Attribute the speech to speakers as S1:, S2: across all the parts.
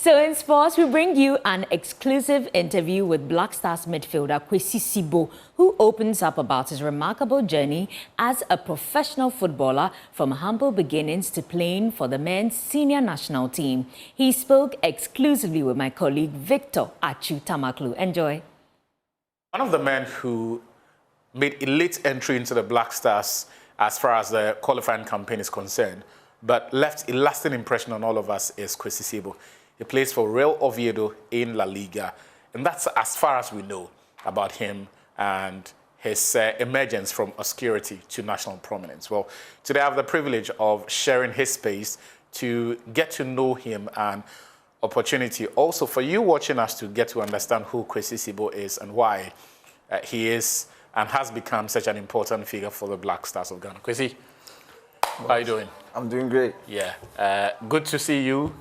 S1: So in sports, we bring you an exclusive interview with Black Stars midfielder Kwasi Sibo, who opens up about his remarkable journey as a professional footballer from humble beginnings to playing for the men's senior national team. He spoke exclusively with my colleague Victor Achu Tamaklu. Enjoy.
S2: One of the men who made a late entry into the Black Stars as far as the qualifying campaign is concerned, but left a lasting impression on all of us is Kwasi Sibo. He plays for Real Oviedo in La Liga, and that's as far as we know about him and his emergence from obscurity to national prominence. Well, today I have the privilege of sharing his space to get to know him and opportunity also for you watching us to get to understand who Kwasi Sibo is and why he is and has become such an important figure for the Black Stars of Ghana. Kwasi, how are you doing?
S3: I'm doing great.
S2: Yeah, good to see you.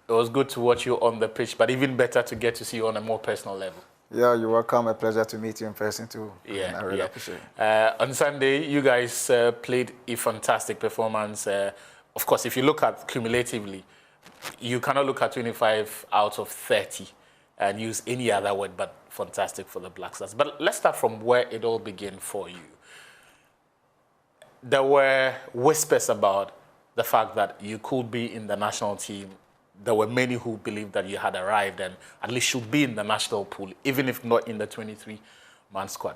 S2: It was good to watch you on the pitch, but even better to get to see you on a more personal level.
S3: Yeah, you're welcome. A pleasure to meet you in person too.
S2: Yeah,
S3: I really appreciate it.
S2: On Sunday, you guys played a fantastic performance. Of course, if you look at cumulatively, you cannot look at 25 out of 30 and use any other word but fantastic for the Black Stars. But let's start from where it all began for you. There were whispers about the fact that you could be in the national team. There were many who believed that you had arrived and at least should be in the national pool, even if not in the 23-man squad.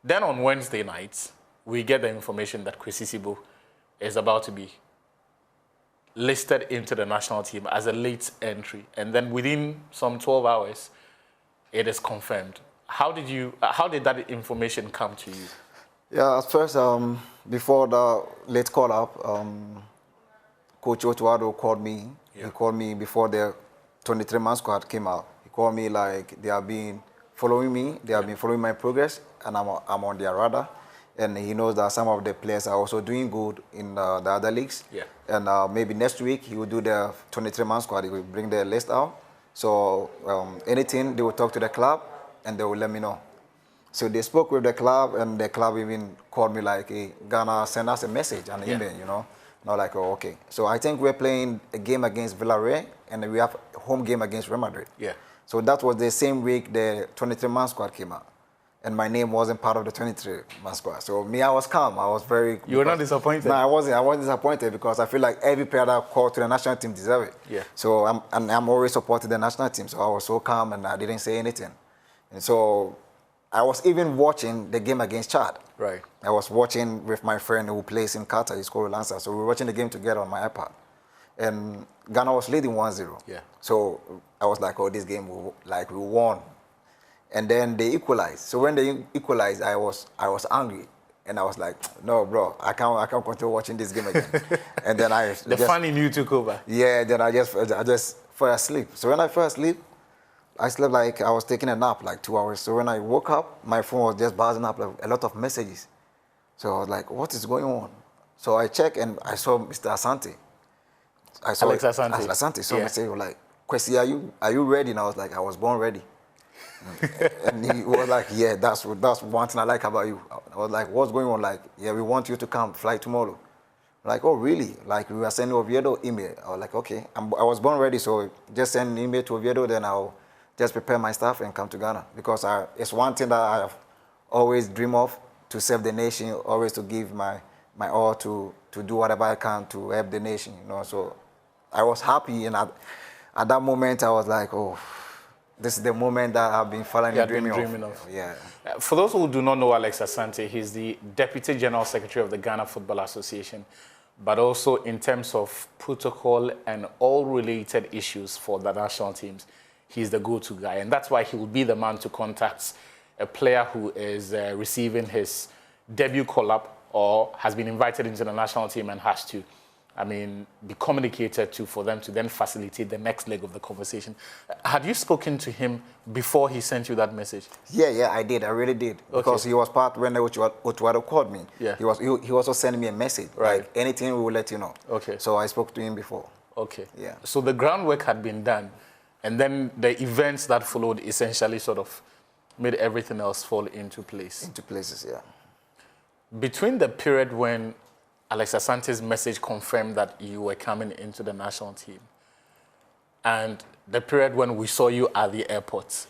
S2: Then on Wednesday night, we get the information that Kwasi Sibo is about to be listed into the national team as a late entry. And then within some 12 hours, it is confirmed. How did that information come to you?
S3: Yeah, at first, before the late call-up, Coach Otuado called me. Yeah. He called me before the 23-man squad came out. He called me like they have been following me. They have been following my progress, and I'm on their radar. And he knows that some of the players are also doing good in the other leagues. Yeah. And maybe next week he will do the 23-man squad. He will bring the list out. So anything, they will talk to the club, and they will let me know. So they spoke with the club, and the club even called me like, hey, Ghana, send us a message, an email, you know. Not like, oh, okay. So I think we're playing a game against Villarreal, and we have a home game against Real Madrid. Yeah. So that was the same week the 23-man squad came out. And my name wasn't part of the 23-man squad. So me, I was calm. I was very...
S2: You were not disappointed?
S3: No, I wasn't. I wasn't disappointed because I feel like every player that called to the national team deserves it. Yeah. So I'm always supporting the national team. So I was so calm and I didn't say anything. And so I was even watching the game against Chad. Right. I was watching with my friend who plays in Qatar. He's called Lancer. So we were watching the game together on my iPad. And Ghana was leading 1-0. Yeah. So I was like, oh, this game, we won. And then they equalized. So when they equalized, I was angry. And I was like, no, bro, I can't continue watching this game again. And then
S2: the fun in you took over.
S3: Yeah, then I just fell asleep. So when I fell asleep, I slept like I was taking a nap, like 2 hours. So when I woke up, my phone was just buzzing up, like, a lot of messages. So I was like, what is going on? So I checked and I saw Mr. Asante. I saw
S2: Alex Asante.
S3: Asante. So I said, like, Kwasi, are you ready? And I was like, I was born ready. And he was like, yeah, that's one thing I like about you. I was like, what's going on? Like, yeah, we want you to come fly tomorrow. Like, oh, really? Like, we were sending Oviedo email. I was like, okay. I was born ready, so just send an email to Oviedo, then I'll just prepare my stuff and come to Ghana. Because it's one thing that I have always dreamed of, to serve the nation, always to give my all to do whatever I can to help the nation, you know. So I was happy, and at that moment, I was like, oh, this is the moment that I've been following and dreaming of. Yeah.
S2: For those who do not know Alex Asante, he's the Deputy General Secretary of the Ghana Football Association, but also in terms of protocol and all related issues for the national teams, he's the go-to guy. And that's why he will be the man to contact a player who is receiving his debut call-up or has been invited into the national team and has to, be communicated to for them to then facilitate the next leg of the conversation. Had you spoken to him before he sent you that message?
S3: Yeah, I did. I really did. Okay. Because he was part when Otuado called me. Yeah. He also sent me a message. Right. Like, anything, we will let you know. Okay. So I spoke to him before. Okay. Yeah.
S2: So the groundwork had been done, and then the events that followed essentially sort of made everything else fall into place.
S3: Into places, yeah.
S2: Between the period when Alex Asante's message confirmed that you were coming into the national team and the period when we saw you at the airport.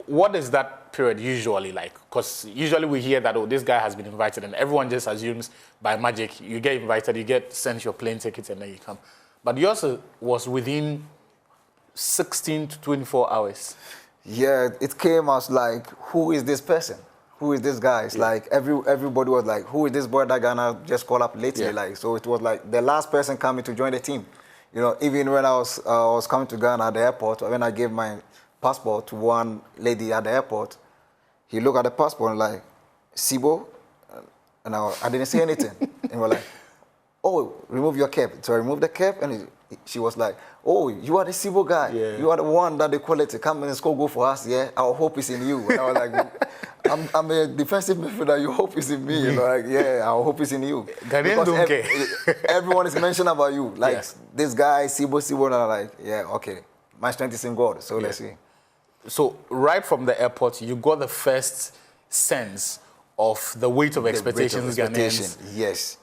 S2: What is that period usually like? Because usually we hear that, oh, this guy has been invited, and everyone just assumes by magic you get invited, you get sent your plane ticket, and then you come. But yours was within 16 to 24 hours.
S3: Yeah, it came as like, who is this person? Who is this guy? It's like everybody was like, who is this boy that Ghana just called up lately? Like, so it was like the last person coming to join the team. You know, even when I was coming to Ghana at the airport, when I gave my passport to one lady at the airport, he looked at the passport and like, Sibo? And I didn't say anything. And we're like, oh, remove your cap. So I removed the cap, and she was like, oh, you are the Sibo guy.
S2: Yeah.
S3: You are the one that they call it to come and score goal for us, yeah? Our hope is in you. And I was like, I'm a defensive midfielder, your hope is in me. You know, like, yeah, our hope is in you.
S2: Ghanaians don't care.
S3: Everyone is mentioning about you. Like, this guy, Sibo, and I'm like, yeah, okay. My strength is in God, so let's see.
S2: So right from the airport, you got the first sense of the weight of expectations.
S3: Yes.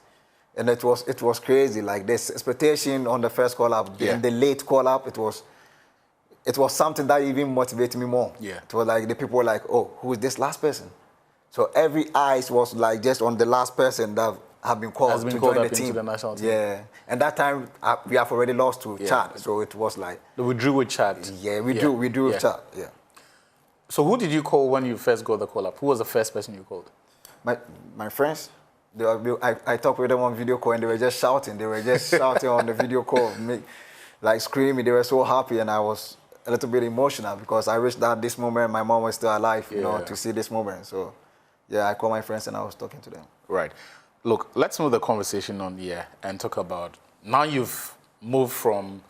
S3: And it was crazy. Like this expectation on the first call up, and the late call up, it was something that even motivated me more.
S2: Yeah.
S3: It was like the people were like, oh, who is this last person? So every eyes was like just on the last person that have been called to join the team.
S2: The national team.
S3: Yeah. And that time we have already lost to Chad. So it was like
S2: we drew with Chad.
S3: Yeah, we drew with Chad. Yeah.
S2: So who did you call when you first got the call up? Who was the first person you called?
S3: My friends. I talked with them on video call, and they were just shouting. They were just shouting on the video call, like screaming. They were so happy, and I was a little bit emotional because I wish that this moment my mom was still alive, you know, to see this moment. So, yeah, I called my friends and I was talking to them.
S2: Right. Look, let's move the conversation on here and talk about, now you've moved from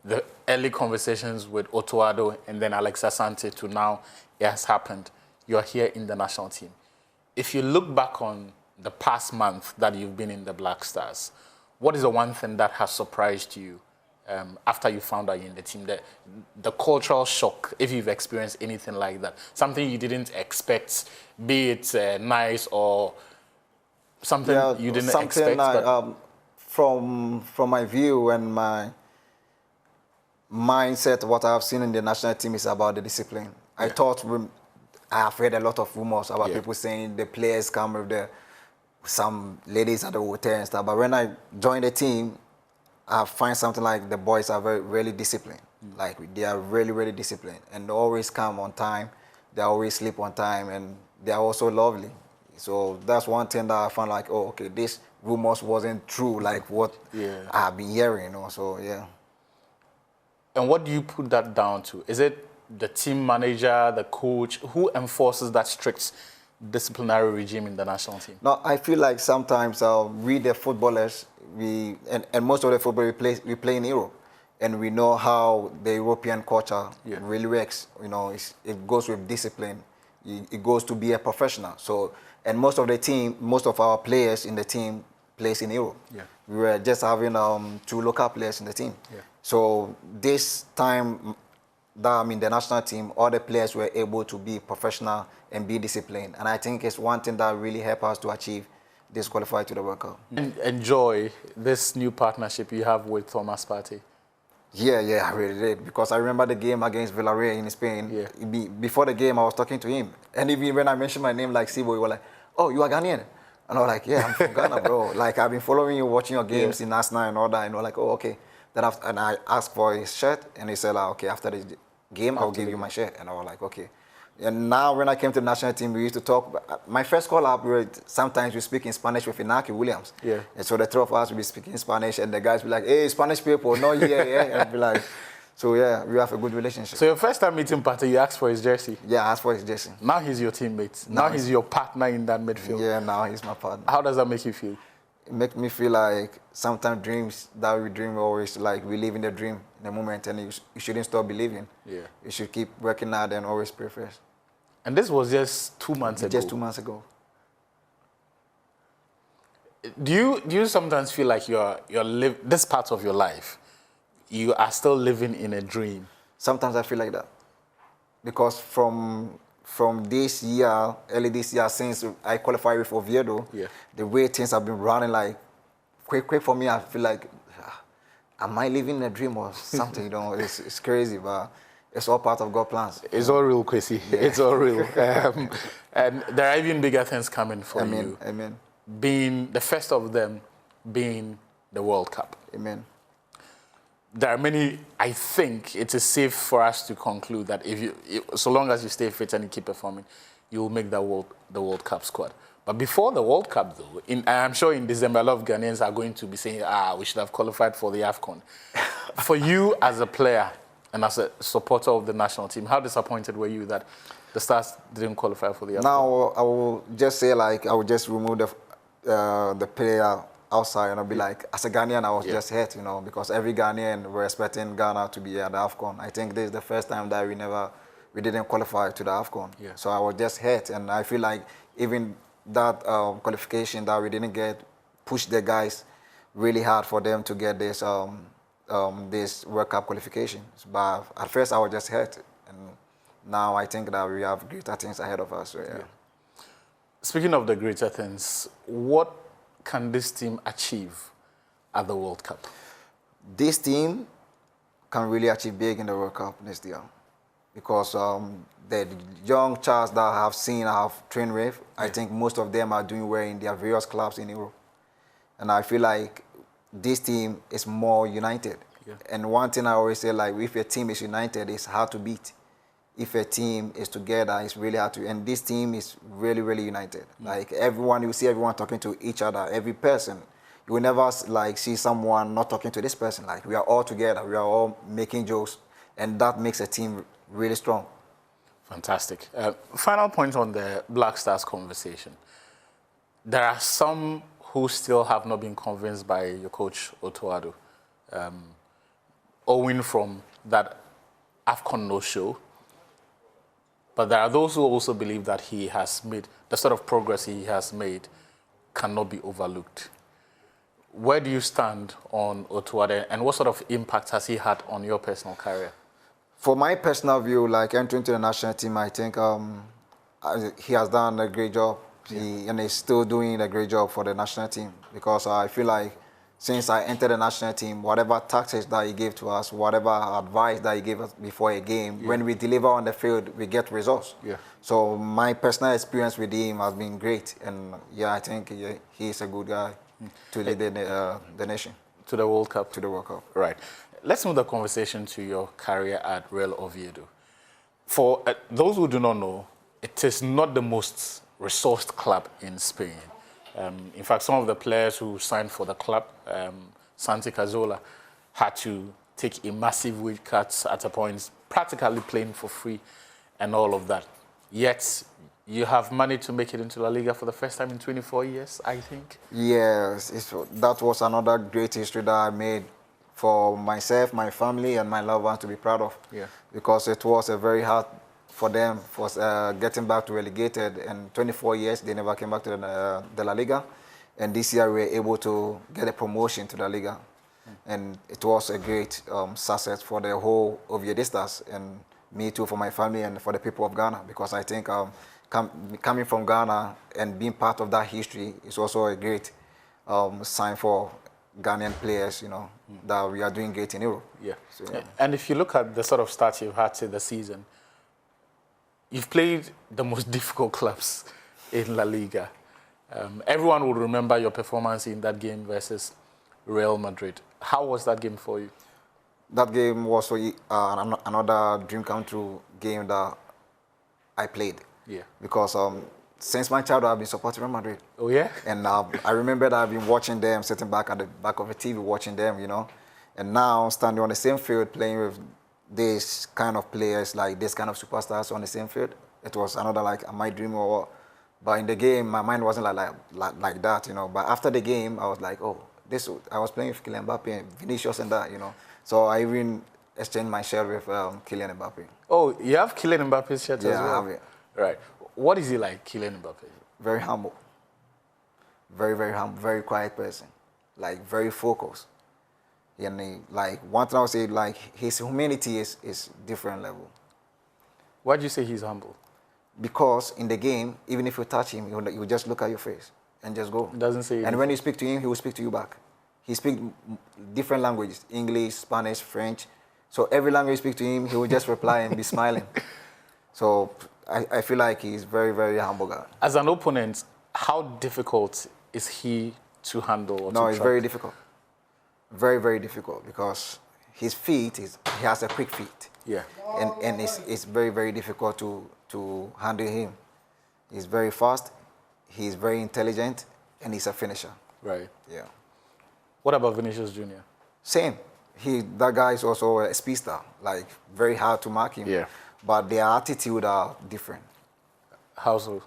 S2: the early conversations with Otuado and then Alex Asante to now it has happened. You're here in the national team. If you look back on the past month that you've been in the Black Stars, what is the one thing that has surprised you after you found out you're in the team? The cultural shock, if you've experienced anything like that, something you didn't expect, be it nice or something you didn't expect.
S3: Like, from my view and my mindset, what I've seen in the national team is about the discipline. I thought, I have heard a lot of rumors about people saying the players come with some ladies at the hotel and stuff. But when I joined the team, I find something like the boys are really disciplined. Like they are really, really disciplined. And they always come on time. They always sleep on time. And they are also lovely. So that's one thing that I found like, oh, okay, this rumors wasn't true, like what I've been hearing, you know, so yeah.
S2: And what do you put that down to? Is it the team manager, the coach? Who enforces that strict disciplinary regime in the national team?
S3: No, I feel like sometimes we, the footballers, and most of the football we play in Europe, and we know how the European culture really works. You know, it goes with discipline. It goes to be a professional. So, and most of our players in the team plays in Europe. Yeah. We were just having 2 local players in the team. Yeah. So this time that I'm in the national team, all the players were able to be professional and be disciplined. And I think it's one thing that really helped us to achieve this qualify to the World Cup. And
S2: enjoy this new partnership you have with Thomas Partey.
S3: Yeah, I really did. Because I remember the game against Villarreal in Spain. Yeah. Before the game, I was talking to him. And even when I mentioned my name like Sibo, he was like, oh, you are Ghanaian? And I was like, yeah, I'm from Ghana, bro. Like, I've been following you, watching your games in Arsenal and all that. And I was like, oh, okay. Then and I asked for his shirt, and he said, like, okay, after the game, I'll give you my shirt. And I was like, okay. And now when I came to the national team, we used to talk. My first call up, sometimes we speak in Spanish with Inaki Williams. Yeah. And so the 3 of us would be speaking Spanish, and the guys be like, hey, Spanish people, no, yeah. And I'd be like, so yeah, we have a good relationship.
S2: So your first time meeting Partey, you asked for his jersey?
S3: Yeah, I asked for his jersey.
S2: Now he's your teammate. Now he's your partner in that midfield.
S3: Yeah, now he's my partner.
S2: How does that make you feel?
S3: It makes me feel like sometimes dreams that we dream always, like we live in the dream in the moment, and you shouldn't stop believing. Yeah. You should keep working hard and always pray first.
S2: And this was just 2 months ago?
S3: Just 2 months ago.
S2: Do you sometimes feel like this part of your life, you are still living in a dream?
S3: Sometimes I feel like that. Because from this year, early this year, since I qualified with Oviedo, the way things have been running, like, quick for me, I feel like am I living a dream or something? You know, it's crazy, but it's all part of God's plans.
S2: It's all real, Kwasi. Yeah. It's all real. And there are even bigger things coming for
S3: Amen.
S2: you.
S3: Amen.
S2: Being the first of them being the World Cup.
S3: Amen.
S2: There are many, I think it is safe for us to conclude that so long as you stay fit and you keep performing, you will make the World Cup squad. But before the World Cup, though, I'm sure in December, a lot of Ghanaians are going to be saying, we should have qualified for the AFCON. For you as a player and as a supporter of the national team, how disappointed were you that the Stars didn't qualify for the AFCON?
S3: Now, I will just say, like, I will just remove the player outside and I'll be like, as a Ghanaian, I was just hurt, you know, because every Ghanaian were expecting Ghana to be at the AFCON. I think this is the first time that we didn't qualify to the AFCON. Yeah. So I was just hurt, and I feel like even that qualification that we didn't get pushed the guys really hard for them to get this this World Cup qualification. But at first I was just hurt, and now I think that we have greater things ahead of us. So, yeah.
S2: Speaking of the greater things, what can this team achieve at the World Cup?
S3: This team can really achieve big in the World Cup next year, because the young child that I have trained with, I think most of them are doing well in their various clubs in Europe. And I feel like this team is more united. Yeah. And one thing I always say, like, if a team is united, it's hard to beat. If a team is together, it's really hard to. And this team is really, really united. Like, everyone, you see everyone talking to each other, every person. You will never, like, see someone not talking to this person. Like, we are all together. We are all making jokes. And that makes a team really strong.
S2: Fantastic. Final point on the Black Stars conversation. There are some who still have not been convinced by your coach, Otto Addo, owing from that AFCON no-show. But there are those who also believe that he has made, the sort of progress he has made cannot be overlooked. Where do you stand on Otto Addo, and what sort of impact has he had on your personal career?
S3: For my personal view, like, entering to the national team, I think he has done a great job. And he's still doing a great job for the national team, because I feel like since I entered the national team, whatever tactics that he gave to us, whatever advice that he gave us before a game, when we deliver on the field, we get results. Yeah. So my personal experience with him has been great. And yeah, I think he is a good guy to lead the nation.
S2: To the World Cup?
S3: To the World Cup.
S2: Right. Let's move the conversation to your career at Real Oviedo. For those who do not know, it is not the most resourced club in Spain. In fact, some of the players who signed for the club, Santi Cazorla, had to take a massive wage cut at a point, practically playing for free and all of that. Yet, you have managed to make it into La Liga for the first time in 24 years, I think.
S3: Yes, that was another great history that I made for myself, my family, and my loved ones to be proud of. Yeah. Because it was a very hard for them for getting back to relegated, and 24 years they never came back to the La Liga, and this year we were able to get a promotion to the Liga, and it was a great success for the whole Oviedistas, and me too, for my family and for the people of Ghana, because I think coming from Ghana and being part of that history is also a great sign for Ghanaian players, you know, that we are doing great in Europe. Yeah. So, yeah.
S2: And if you look at the sort of start you've had to the season, you've played the most difficult clubs in La Liga. Everyone will remember your performance in that game versus Real Madrid. How was that game for you?
S3: That game was another dream come true game that I played. Yeah. Because since my childhood, I've been supporting Real Madrid.
S2: Oh, yeah?
S3: And I remember that I've been watching them, sitting back at the back of the TV, watching them, you know. And now, standing on the same field, playing with this kind of players, like this kind of superstars on the same field, it was another, like, my dream or what. But in the game, my mind wasn't like that, you know. But after the game, I was like, oh, I was playing with Kylian Mbappe and Vinicius and that, you know. So I even exchanged my shirt with Kylian Mbappe.
S2: Oh, you have Kylian Mbappe's shirt as well?
S3: Yeah, I have it.
S2: Right. What is he like, Kylian Mbappe?
S3: Very humble. Very, very humble. Very quiet person. Like, very focused. And like, one thing I would say, like, his humanity is different level.
S2: Why do you say he's humble?
S3: Because in the game, even if you touch him, he will just look at your face and just go.
S2: He doesn't say anything.
S3: And when you speak to him, he will speak to you back. he speaks different languages, English, Spanish, French. So every language you speak to him, he will just reply and be smiling. So I feel like he's very, very humble guy.
S2: As an opponent, how difficult is he to handle or
S3: No,
S2: to
S3: it's
S2: track?
S3: very difficult. Very, very difficult because his feet, he has a quick feet.
S2: Yeah.
S3: And it's very, very difficult to handle him. He's very fast, he's very intelligent, and he's a finisher.
S2: Right.
S3: Yeah.
S2: What about Vinicius Jr.?
S3: Same. That guy is also a speedster, like very hard to mark him.
S2: Yeah.
S3: But their attitude are different.
S2: How so?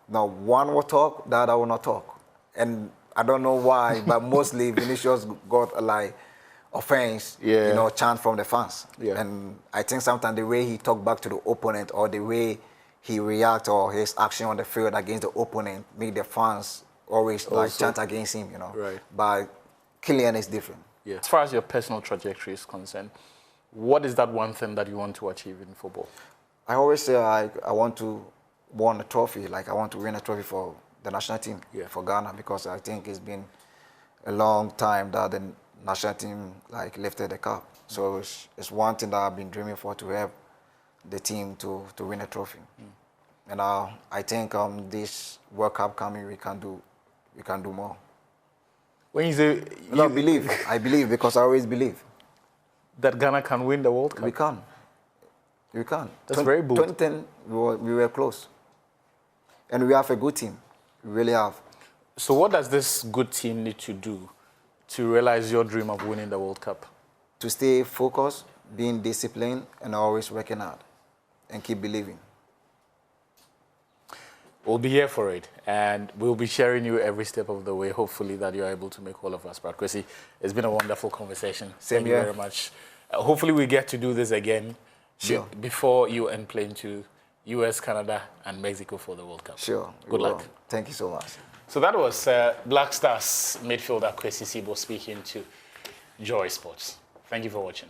S3: Now, one will talk, the other will not talk. And I don't know why, but mostly Vinicius got like offense,
S2: Yeah.
S3: you know, chant from the fans.
S2: Yeah.
S3: And I think sometimes the way he talk back to the opponent or the way he react or his action on the field against the opponent make the fans always like
S2: Also-
S3: chant against him, you know.
S2: Right.
S3: But Kylian is different.
S2: Yeah. As far as your personal trajectory is concerned, what is that one thing that you want to achieve in football?
S3: I always say I want to win a trophy, like I want to win a trophy for the national team,
S2: Yeah.
S3: for Ghana, because I think it's been a long time that the national team like lifted the cup. So it's one thing that I've been dreaming for, to have the team to win a trophy. And I think this World Cup coming, we can do more.
S2: When you say
S3: No, I believe because I always believe.
S2: that Ghana can win the World Cup,
S3: We can. We can.
S2: That's very bold.
S3: 2010, we were close. And we have a good team. We really have.
S2: so what does this good team need to do to realize your dream of winning the World Cup?
S3: To stay focused, being disciplined, and always working hard, and keep believing.
S2: We'll be here for it, and we'll be sharing you every step of the way, hopefully that you're able to make all of us proud. Kwasi, it's been a wonderful conversation.
S3: Same
S2: Thank you
S3: here.
S2: very much. Hopefully we get to do this again before you end playing to US, Canada, and Mexico for the World Cup.
S3: Sure.
S2: Good
S3: we
S2: luck.
S3: will. Thank you so much.
S2: So that was Black Stars midfielder Kwasi Sibo speaking to Joy Sports. Thank you for watching.